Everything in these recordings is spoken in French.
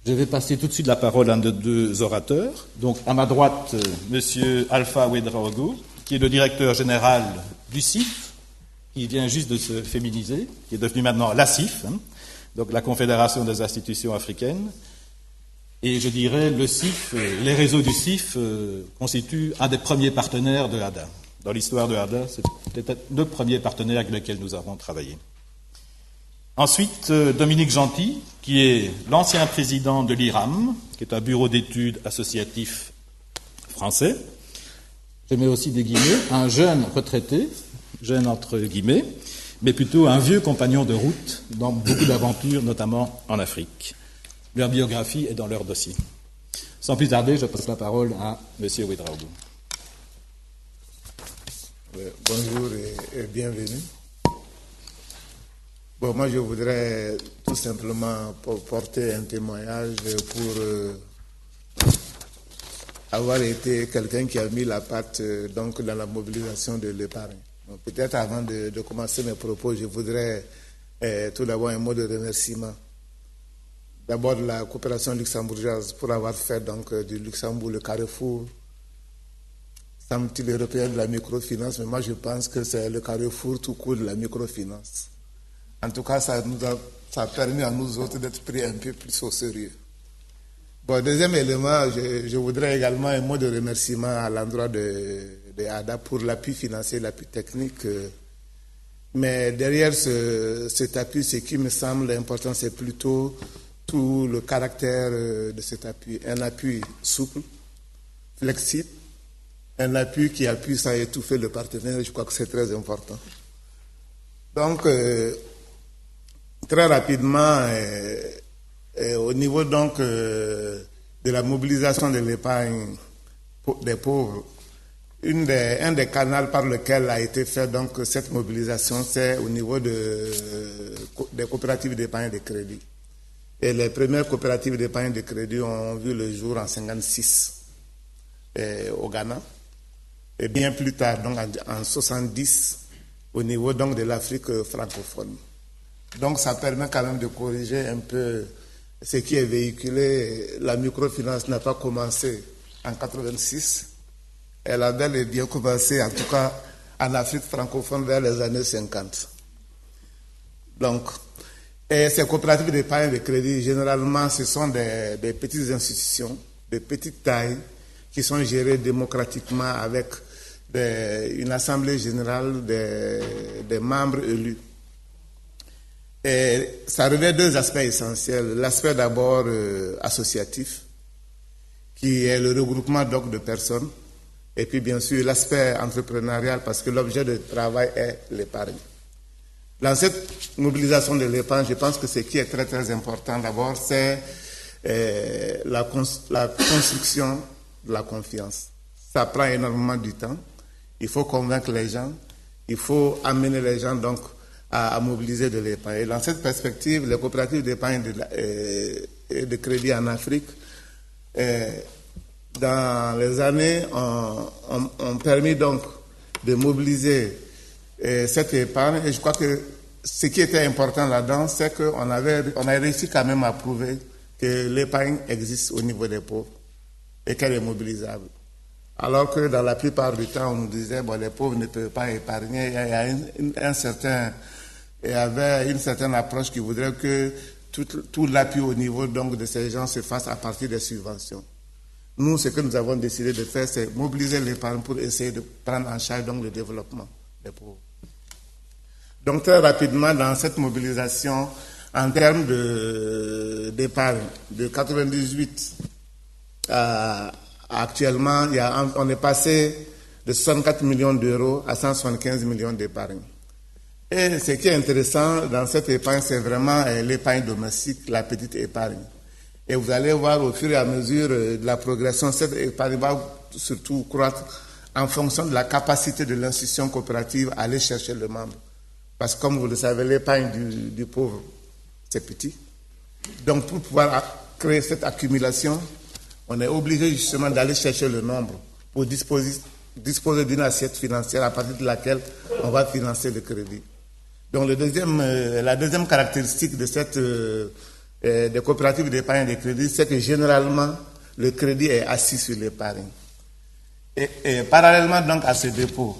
Je vais passer tout de suite la parole à nos deux orateurs. Donc, à ma droite, Monsieur Alpha Ouedraogo, qui est le directeur général du CIF, qui vient juste de se féminiser, qui est devenu maintenant la CIF, donc la Confédération des institutions africaines. Et je dirais, le CIF, les réseaux du CIF constituent un des premiers partenaires de ADA. Dans l'histoire de ADA, c'est peut-être le premier partenaire avec lequel nous avons travaillé. Ensuite, Dominique Gentil, qui est l'ancien président de l'IRAM, qui est un bureau d'études associatif français. Je mets aussi des guillemets, un jeune retraité, jeune entre guillemets, mais plutôt un vieux compagnon de route dans beaucoup d'aventures, notamment en Afrique. Leur biographie est dans leur dossier. Sans plus tarder, je passe la parole à M. Ouedraogo. Bonjour et bienvenue. Bon, moi, je voudrais tout simplement porter un témoignage pour avoir été quelqu'un qui a mis la patte donc, dans la mobilisation de l'épargne. Peut-être avant de commencer mes propos, je voudrais tout d'abord un mot de remerciement. D'abord de la coopération luxembourgeoise pour avoir fait donc, du Luxembourg le carrefour, semble-t-il, européen de la microfinance, mais moi je pense que c'est le carrefour tout court de la microfinance. En tout cas, ça a permis à nous autres d'être pris un peu plus au sérieux. Bon, deuxième élément, je voudrais également un mot de remerciement à l'endroit de ADA pour l'appui financier, l'appui technique. Mais derrière cet appui, ce qui me semble important, c'est plutôt tout le caractère de cet appui. Un appui souple, flexible, un appui qui appuie sans étouffer le partenaire. Je crois que c'est très important. Donc, très rapidement, au niveau donc de la mobilisation de l'épargne des pauvres, un des canaux par lequel a été fait donc cette mobilisation, c'est au niveau des coopératives d'épargne et de crédit. Et les premières coopératives d'épargne et de crédit ont vu le jour en 1956 au Ghana, et bien plus tard, donc en 1970, au niveau donc de l'Afrique francophone. Donc ça permet quand même de corriger un peu ce qui est véhiculé. La microfinance n'a pas commencé en 1986. Elle a bel et bien commencé, en tout cas en Afrique francophone, vers les années 50. Donc, et ces coopératives d'épargne et de crédit, généralement, ce sont des petites institutions, de petite taille, qui sont gérées démocratiquement avec une assemblée générale des membres élus. Et ça revêt deux aspects essentiels. L'aspect d'abord associatif, qui est le regroupement donc de personnes, et puis bien sûr l'aspect entrepreneurial, parce que l'objet de travail est l'épargne. Dans cette mobilisation de l'épargne, je pense que ce qui est très très important d'abord, c'est la construction de la confiance. Ça prend énormément du temps. Il faut convaincre les gens, il faut amener les gens donc à mobiliser de l'épargne. Et dans cette perspective, les coopératives d'épargne et de crédit en Afrique, dans les années, ont permis donc de mobiliser cette épargne. Et je crois que ce qui était important là-dedans, c'est qu'on a réussi quand même à prouver que l'épargne existe au niveau des pauvres et qu'elle est mobilisable. Alors que dans la plupart du temps, on nous disait bon, les pauvres ne peuvent pas épargner. Il y avait une certaine approche qui voudrait que tout l'appui au niveau donc, de ces gens se fasse à partir des subventions. Nous, ce que nous avons décidé de faire, c'est mobiliser l'épargne pour essayer de prendre en charge donc, le développement des pauvres. Donc très rapidement, dans cette mobilisation, en termes d'épargne, de 98 actuellement, on est passé de 64 millions d'euros à 175 millions d'épargne. Et ce qui est intéressant dans cette épargne, c'est vraiment l'épargne domestique, la petite épargne. Et vous allez voir au fur et à mesure de la progression, cette épargne va surtout croître en fonction de la capacité de l'institution coopérative à aller chercher le membre. Parce que comme vous le savez, l'épargne du pauvre, c'est petit. Donc pour pouvoir créer cette accumulation, on est obligé justement d'aller chercher le nombre pour disposer d'une assiette financière à partir de laquelle on va financer le crédit. Donc la deuxième caractéristique de cette des coopératives d'épargne et de crédit, c'est que généralement, le crédit est assis sur l'épargne. Et parallèlement donc à ce dépôt,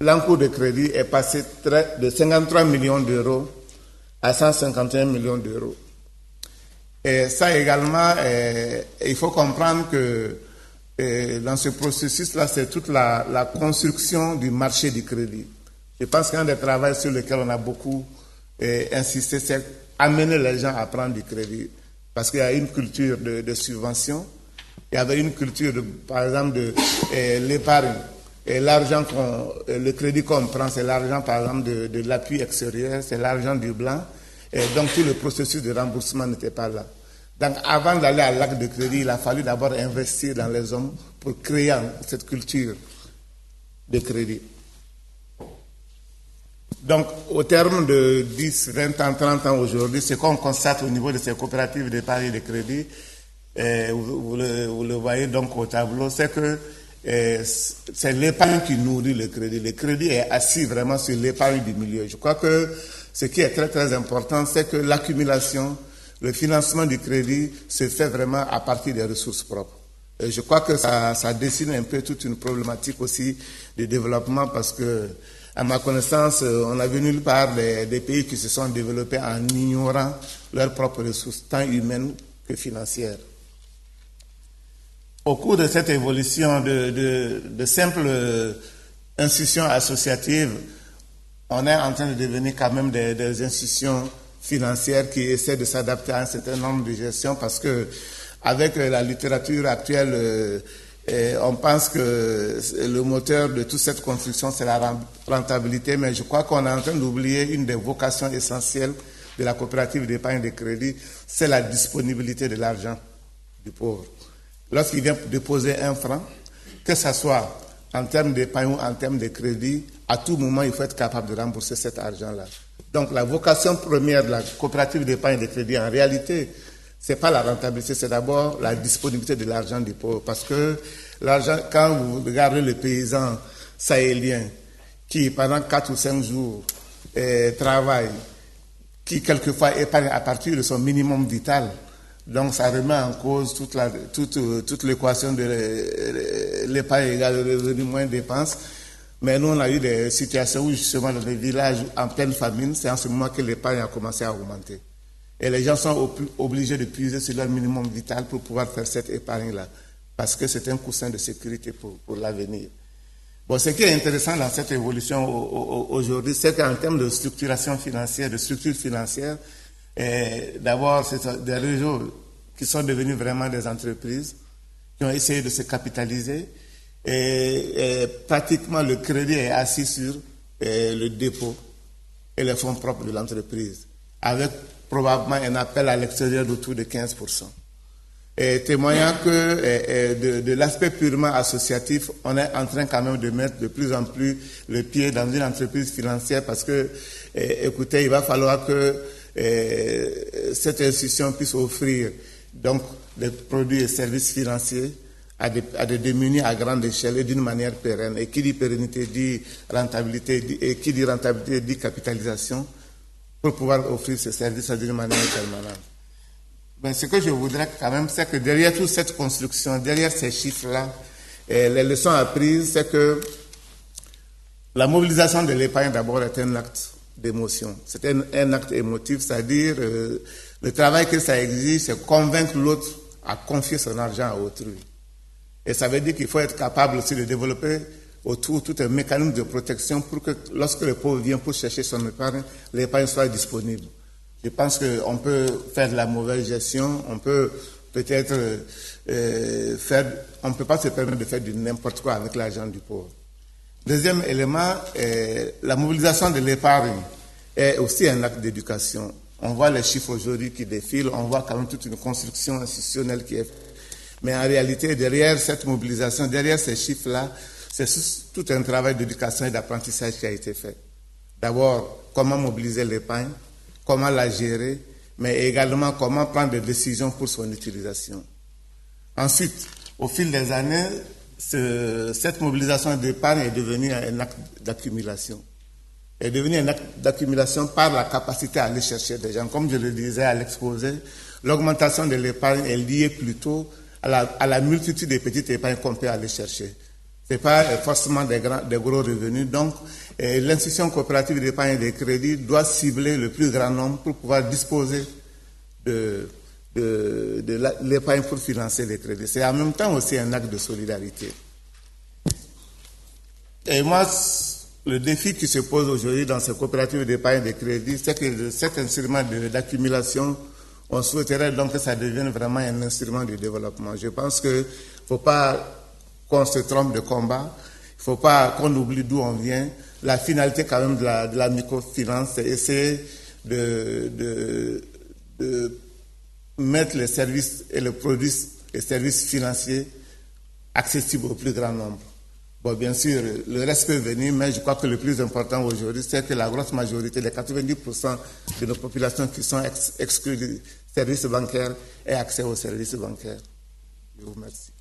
l'encours de crédit est passé de 53 millions d'euros à 151 millions d'euros. Et ça également, il faut comprendre que dans ce processus-là, c'est toute la construction du marché du crédit. Je pense qu'un des travaux sur lesquels on a beaucoup insisté, c'est amener les gens à prendre du crédit. Parce qu'il y a une culture de subvention, il y avait une culture, par exemple, de l'épargne. Et l'argent le crédit qu'on prend, c'est l'argent, par exemple, de l'appui extérieur, c'est l'argent du blanc. Et donc, tout le processus de remboursement n'était pas là. Donc, avant d'aller à l'acte de crédit, il a fallu d'abord investir dans les hommes pour créer cette culture de crédit. Donc, au terme de 10, 20 ans, 30 ans aujourd'hui, ce qu'on constate au niveau de ces coopératives d'épargne et de crédit, vous le voyez donc au tableau, c'est que c'est l'épargne qui nourrit le crédit. Le crédit est assis vraiment sur l'épargne du milieu. Je crois que ce qui est très très important, c'est que l'accumulation, le financement du crédit se fait vraiment à partir des ressources propres. Et je crois que ça dessine un peu toute une problématique aussi de développement parce que, à ma connaissance, on a vu nulle part des pays qui se sont développés en ignorant leurs propres ressources, tant humaines que financières. Au cours de cette évolution de simples institutions associatives, on est en train de devenir quand même des institutions financières qui essaient de s'adapter à un certain nombre de gestions parce que avec la littérature actuelle, on pense que le moteur de toute cette construction, c'est la rentabilité, mais je crois qu'on est en train d'oublier une des vocations essentielles de la coopérative d'épargne et de crédit, c'est la disponibilité de l'argent du pauvre. Lorsqu'il vient déposer un franc, que ce soit en termes d'épargne ou en termes de crédit, à tout moment, il faut être capable de rembourser cet argent-là. Donc, la vocation première de la coopérative d'épargne et de crédit, en réalité, ce n'est pas la rentabilité, c'est d'abord la disponibilité de l'argent du pauvre. Parce que l'argent, quand vous regardez le paysan sahélien qui, pendant 4 ou 5 jours, travaille, qui quelquefois épargne à partir de son minimum vital, donc ça remet en cause toute l'équation de l'épargne égale revenu moins dépenses. Mais nous, on a eu des situations où justement dans les villages en pleine famine, c'est en ce moment que l'épargne a commencé à augmenter. Et les gens sont obligés de puiser sur leur minimum vital pour pouvoir faire cette épargne-là, parce que c'est un coussin de sécurité pour l'avenir. Bon, ce qui est intéressant dans cette évolution aujourd'hui, c'est qu'en termes de structuration financière, de structure financière, d'abord, c'est des réseaux qui sont devenus vraiment des entreprises, qui ont essayé de se capitaliser, et pratiquement le crédit est assis sur le dépôt et les fonds propres de l'entreprise, avec probablement un appel à l'extérieur d'autour de 15%. Et témoignant que de l'aspect purement associatif, on est en train quand même de mettre de plus en plus le pied dans une entreprise financière parce que, écoutez, il va falloir que cette institution puisse offrir donc des produits et services financiers à des démunis à grande échelle et d'une manière pérenne. Et qui dit pérennité dit rentabilité, et qui dit rentabilité dit capitalisation, pour pouvoir offrir ce service d'une manière permanente. Ben, ce que je voudrais quand même, c'est que derrière toute cette construction, derrière ces chiffres-là, les leçons apprises, c'est que la mobilisation de l'épargne d'abord est un acte d'émotion. C'est un acte émotif, c'est-à-dire le travail que ça exige, c'est convaincre l'autre à confier son argent à autrui. Et ça veut dire qu'il faut être capable aussi de développer autour tout un mécanisme de protection pour que lorsque le pauvre vient pour chercher son épargne, l'épargne soit disponible. Je pense qu'on peut faire de la mauvaise gestion, on peut peut-être on ne peut pas se permettre de faire du n'importe quoi avec l'argent du pauvre. Deuxième élément, la mobilisation de l'épargne est aussi un acte d'éducation. On voit les chiffres aujourd'hui qui défilent, on voit quand même toute une construction institutionnelle qui est faite. Mais en réalité, derrière cette mobilisation, derrière ces chiffres-là, c'est tout un travail d'éducation et d'apprentissage qui a été fait. D'abord, comment mobiliser l'épargne, comment la gérer, mais également comment prendre des décisions pour son utilisation. Ensuite, au fil des années, cette mobilisation d'épargne est devenue un acte d'accumulation. est devenu un acte d'accumulation par la capacité à aller chercher des gens. Comme je le disais à l'exposé, l'augmentation de l'épargne est liée plutôt à la multitude de petites épargnes qu'on peut aller chercher. Ce n'est pas forcément des gros revenus. Donc, l'institution coopérative d'épargne et de crédit doit cibler le plus grand nombre pour pouvoir disposer de l'épargne pour financer les crédits. C'est en même temps aussi un acte de solidarité. Et moi, le défi qui se pose aujourd'hui dans ces coopératives d'épargne et de crédit, c'est que cet instrument d'accumulation, on souhaiterait donc que ça devienne vraiment un instrument de développement. Je pense qu'il ne faut pas qu'on se trompe de combat, il ne faut pas qu'on oublie d'où on vient. La finalité quand même de la microfinance, c'est essayer de mettre les services et les produits et services financiers accessibles au plus grand nombre. Bon, bien sûr, le reste peut venir, mais je crois que le plus important aujourd'hui, c'est que la grosse majorité, les 90% de nos populations qui sont exclues du service bancaire aient accès aux services bancaires. Je vous remercie.